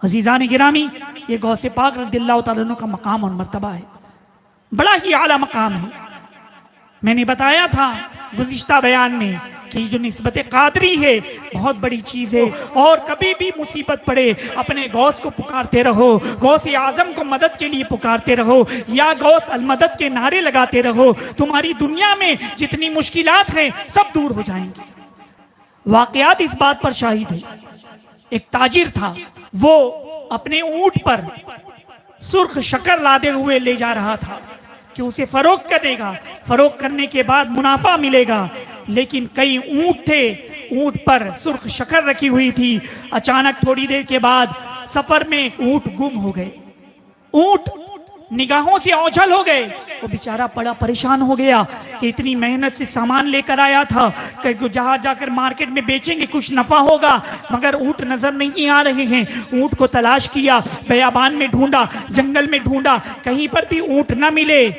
عزیزان گرامی، یہ غوث پاک رضی اللہ تعالیٰ عنہ کا مقام اور مرتبہ ہے، بڑا ہی اعلیٰ مقام ہے۔ میں نے بتایا تھا گزشتہ بیان میں کہ جو نسبت قادری ہے بہت بڑی چیز ہے، اور کبھی بھی مصیبت پڑے اپنے غوث کو پکارتے رہو، غوث اعظم کو مدد کے لیے پکارتے رہو، یا غوث المدد کے نعرے لگاتے رہو، تمہاری دنیا میں جتنی مشکلات ہیں سب دور ہو جائیں گی۔ واقعات اس بات پر شاہد ہے۔ ایک تاجر تھا، وہ اپنے اونٹ پر سرخ شکر لادے ہوئے لے جا رہا تھا کہ اسے فروخت کرے گا، فروخت کرنے کے بعد منافع ملے گا، لیکن کئی اونٹ تھے، اونٹ پر سرخ شکر رکھی ہوئی تھی۔ اچانک تھوڑی دیر کے بعد سفر میں اونٹ گم ہو گئے، اونٹ نگاہوں سے اوجھل ہو گئے۔ وہ بیچارہ بڑا پریشان ہو گیا کہ اتنی محنت سے سامان لے کر آیا تھا کہ جہاں جا کر مارکیٹ میں بیچیں گے کچھ نفع ہوگا، مگر اونٹ نظر نہیں آ رہے ہیں۔ اونٹ کو تلاش کیا، بیابان میں ڈھونڈا، جنگل میں ڈھونڈا، کہیں پر بھی اونٹ نہ ملے۔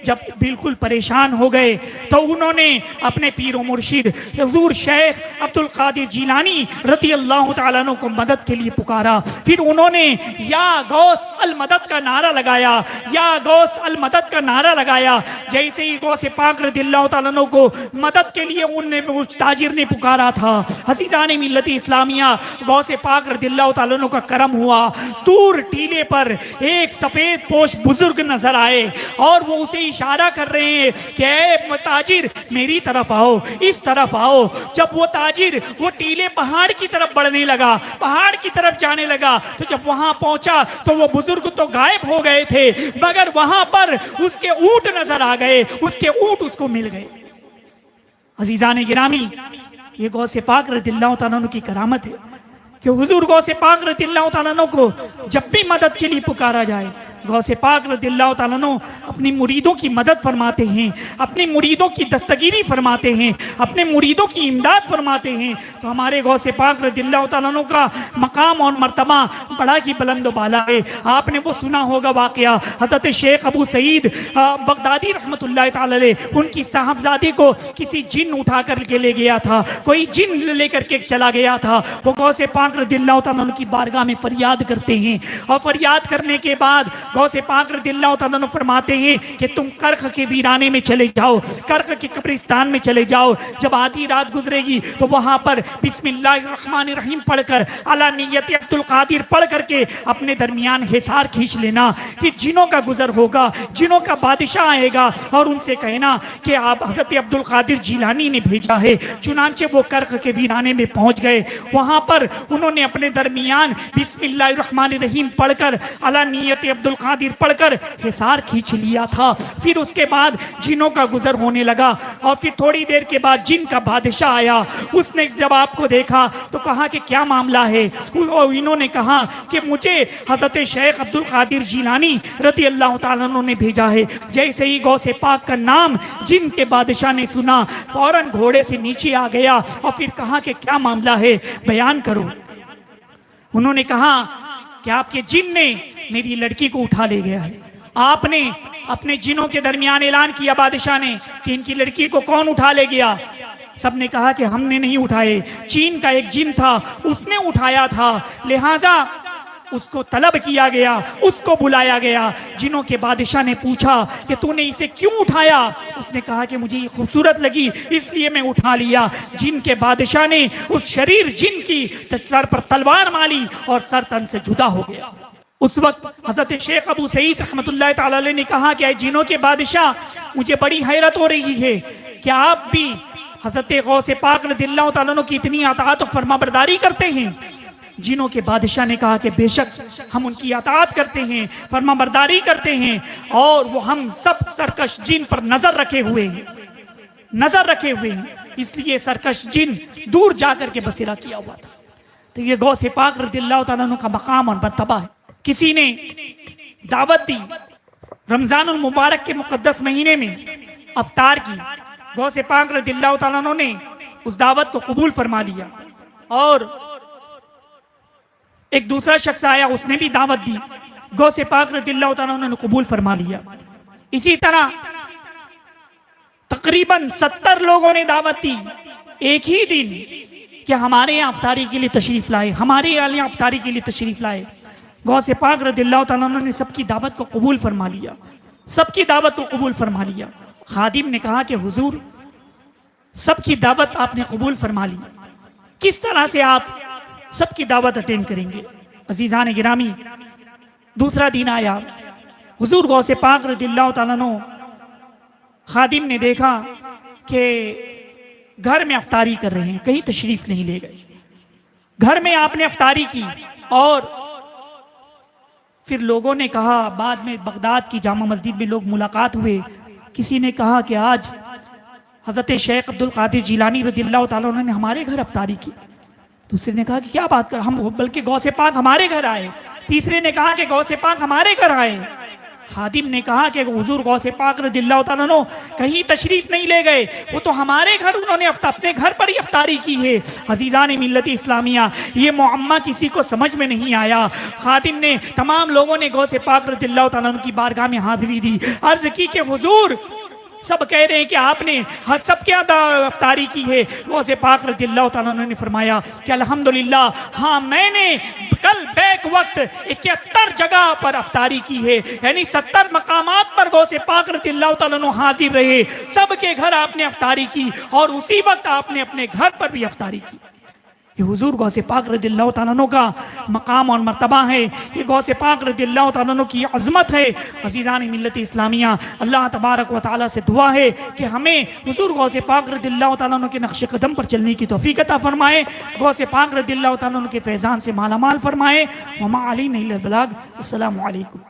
جب بالکل پریشان ہو گئے تو انہوں نے اپنے پیر و مرشد حضور شیخ عبد القادر جیلانی رضی اللہ تعالیٰ عنہ کو مدد کے لیے پکارا۔ پھر انہوں نے یا غوث المدد کا نعرہ لگایا، یا غوث المدد کا نعرہ لگایا۔ جیسے ہی غوث پاک رضی اللہ تعالیٰ عنہ کو مدد کے لیے اس تاجر نے پکارا تھا، عزیزان ملت اسلامیہ، غوث پاک رضی اللہ تعالیٰ عنہ کا کرم ہوا۔ دور ٹیلے پر ایک سفید پوش بزرگ نظر آئے اور وہ اسے اشارہ کر رہے ہیں کہ اے تاجر میری طرف آؤ، اس طرف آؤ۔ جب وہ تاجر وہ ٹیلے پہاڑ کی طرف بڑھنے لگا، پہاڑ کی طرف جانے لگا، تو جب وہاں پہنچا تو وہ بزرگ تو غائب ہو گئے تھے، مگر وہاں پر اس کے اونٹ نظر آ گئے، اس کے اونٹ اس کو مل گئے۔ عزیزان گرامی، یہ غوث پاک رضی اللہ تعالیٰ عنہ کی کرامت ہے کہ حضور غوث پاک رضی اللہ تعالیٰ عنہ کو جب بھی مدد کے لیے پکارا جائے، غوث پاک رضی اللہ تعالیٰ عنہ اپنی مریدوں کی مدد فرماتے ہیں، اپنے مریدوں کی دستگیری فرماتے ہیں، اپنے مریدوں کی امداد فرماتے ہیں۔ تو ہمارے غوث پاک رضی اللہ تعالیٰ عنہ کا مقام اور مرتبہ بڑا ہی بلند و بالا ہے۔ آپ نے وہ سنا ہوگا واقعہ، حضرت شیخ ابو سعید بغدادی رحمت اللہ تعالیٰ علیہ، ان کی صاحبزادی کو کسی جن اٹھا کر کے لے گیا تھا، کوئی جن لے کر کے چلا گیا تھا۔ وہ غوث پاک رضی اللہ تعالیٰ عنہ کی بارگاہ میں فریاد کرتے ہیں، اور فریاد کرنے کے بعد غوث پاک رضی اللہ تعالیٰ عنہ فرماتے ہیں کہ تم کرخ کے ویرانے میں چلے جاؤ، کرخ کے قبرستان میں چلے جاؤ۔ جب آدھی رات گزرے گی تو وہاں پر بسم اللہ الرحمن الرحیم پڑھ کر، علی نیت عبد القادر پڑھ کر کے اپنے درمیان حصار کھینچ لینا۔ پھر جنوں کا گزر ہوگا، جنوں کا بادشاہ آئے گا، اور ان سے کہنا کہ آپ حضرت عبد القادر جیلانی نے بھیجا ہے۔ چنانچہ وہ کرخ کے ویرانے میں پہنچ گئے۔ وہاں پر انہوں نے اپنے درمیان بسم اللہ الرحمن الرحیم پڑھ کر، علی نیت عبد القادر پڑھ کر حصار کھینچ لیا تھا۔ پھر اس کے بعد جنوں کا گزر ہونے لگا، اور پھر تھوڑی دیر کے بعد جن کا بادشاہ آیا۔ اس نے جب آپ کو دیکھا تو کہا کہ کیا معاملہ ہے؟ اور انہوں نے کہا کہ مجھے حضرت شیخ عبد القادر جیلانی رضی اللہ تعالیٰ عنہ نے بھیجا ہے۔ جیسے ہی غوث پاک کا نام جن کے بادشاہ نے سنا، فوراً گھوڑے سے نیچے آ گیا، اور پھر کہا کہ کیا معاملہ ہے، بیان کرو۔ انہوں نے کہا کہ آپ کے جن نے میری لڑکی کو اٹھا لے گیا ہے۔ آپ نے اپنے جنوں کے درمیان اعلان کیا بادشاہ نے کہ ان کی لڑکی کو کون اٹھا لے گیا؟ سب نے کہا کہ ہم نے نہیں اٹھائے، چین کا ایک جن تھا اس نے اٹھایا تھا، لہٰذا اس کو طلب کیا گیا، اس کو بلایا گیا۔ جنوں کے بادشاہ نے پوچھا کہ تو نے اسے کیوں اٹھایا؟ اس نے کہا کہ مجھے یہ خوبصورت لگی اس لیے میں اٹھا لیا۔ جن کے بادشاہ نے اس شریر جن کی سر پر تلوار ماری اور سر تن سے جدا ہو گیا۔ اس وقت حضرت شیخ ابو سعید رحمت اللہ تعالیٰ علیہ نے کہا کہ اے جنوں کے بادشاہ، مجھے بڑی حیرت ہو رہی ہے، کیا آپ بھی حضرت غوث پاک رضی اللہ تعالیٰ عنہ کی اتنی اطاعت و فرما برداری کرتے ہیں؟ جنوں کے بادشاہ نے کہا کہ بے شک ہم ان کی اطاعت کرتے ہیں، فرما برداری کرتے ہیں، اور وہ ہم سب سرکش جن پر نظر رکھے ہوئے ہیں، نظر رکھے ہوئے ہیں، اس لیے سرکش جن دور جا کر کے بسیرا کیا ہوا تھا۔ تو یہ غوث پاک رضی اللہ تعالیٰ عنہ کا مقام اور مرتبہ ہے۔ کسی نے دعوت دی، رمضان المبارک کے مقدس مہینے میں افطار کی، غوث پاک رضی اللہ تعالیٰ عنہ نے اس دعوت کو قبول فرما لیا، اور ایک دوسرا شخص آیا، اس نے بھی دعوت دی، غوث پاک رضی اللہ تعالیٰ عنہ نے قبول فرما لیا۔ اسی طرح تقریباً 70 لوگوں نے دعوت دی ایک ہی دن کہ ہمارے یہاں افطاری کے لیے تشریف لائے، ہمارے یہاں افطاری کے لیے تشریف لائے۔ غوث پاک رضی اللہ تعالیٰ عنہ نے سب کی دعوت کو قبول فرما لیا، سب کی دعوت کو قبول فرما لیا۔ خادم نے کہا کہ حضور سب کی دعوت آپ نے قبول فرما لی، کس طرح سے آپ سب کی دعوت اٹینڈ کریں گے؟ عزیزان گرامی، دوسرا دن آیا، حضور غوث پاک رضی اللہ تعالیٰ عنہ خادم نے دیکھا کہ گھر میں افطاری کر رہے ہیں، کہیں تشریف نہیں لے گئے۔ گھر میں آپ نے افطاری کی، اور پھر لوگوں نے کہا، بعد میں بغداد کی جامع مسجد میں لوگ ملاقات ہوئے، کسی نے کہا کہ آج حضرت شیخ عبد القادر جیلانی رضی اللہ تعالیٰ عنہ نے ہمارے گھر افطاری کی۔ دوسرے نے کہا کہ کیا بات کر، ہم بلکہ غوث پاک ہمارے گھر آئے۔ تیسرے نے کہا کہ غوث پاک ہمارے گھر آئے۔ خادم نے کہا کہ حضور غوث پاک رضی اللہ تعالیٰ عنہ کہیں تشریف نہیں لے گئے، وہ تو ہمارے گھر انہوں نے اپنے گھر پر ہی افطاری کی ہے۔ عزیزان ملت اسلامیہ، یہ معمہ کسی کو سمجھ میں نہیں آیا۔ خادم نے، تمام لوگوں نے غوث پاک رضی اللہ تعالیٰ عنہ کی بارگاہ میں حاضری دی، عرض کی کہ حضور سب کہہ رہے ہیں کہ آپ نے سب کیا افطاری کی ہے۔ غوث پاک رضی اللہ تعالیٰ عنہ نے فرمایا کہ الحمدللہ، ہاں میں نے کل بیک وقت 71 جگہ پر افطاری کی ہے، یعنی 70 مقامات پر غوث پاک رضی اللہ تعالیٰ عنہ حاضر رہے، سب کے گھر آپ نے افطاری کی، اور اسی وقت آپ نے اپنے گھر پر بھی افطاری کی۔ یہ حضور غوث پاک رضی اللہ تعالیٰ عنہ کا مقام اور مرتبہ ہے، یہ غوث پاک رضی اللہ تعالیٰ عنہ کی عظمت ہے۔ عزیزان ملت اسلامیہ، اللہ تبارک و تعالیٰ سے دعا ہے کہ ہمیں حضور غوث پاک رضی اللہ تعالیٰ عنہ کے نقش قدم پر چلنے کی توفیق عطا فرمائے، غوث پاک رضی اللہ تعالیٰ عنہ کے فیضان سے مالا مال فرمائے۔ وما علینا الا البلاغ۔ السلام علیکم۔